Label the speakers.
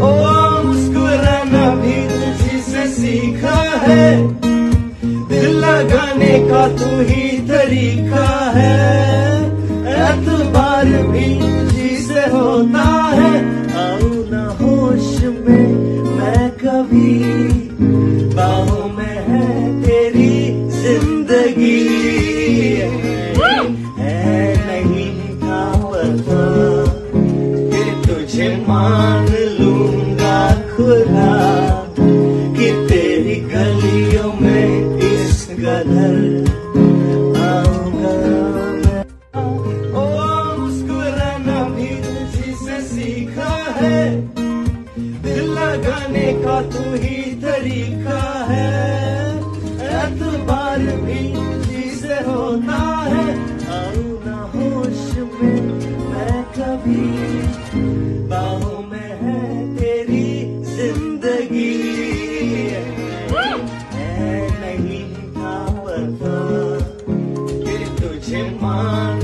Speaker 1: ओ मुस्कुराना भी तुझी से सीखा है, दिल लगाने का तू ही तरीका है, एतबार भी तुझी से होता है। आऊं ना होश में मैं कभी, बाहों में है तेरी जिंदगी, है नहीं था पता कि तुझे मान लूंगा खुदा, कि तेरी गलियों में इस कदर आऊंगा मैं। ओ मुस्कुराना भी तुझी से सीखा है, दिल लगाने का तू ही तरीका है, एतबार भी तुझी से होता है। आऊं ना होश में मैं कभी, बाहों में है तेरी जिंदगी, है नहीं था पता कि तुझे मान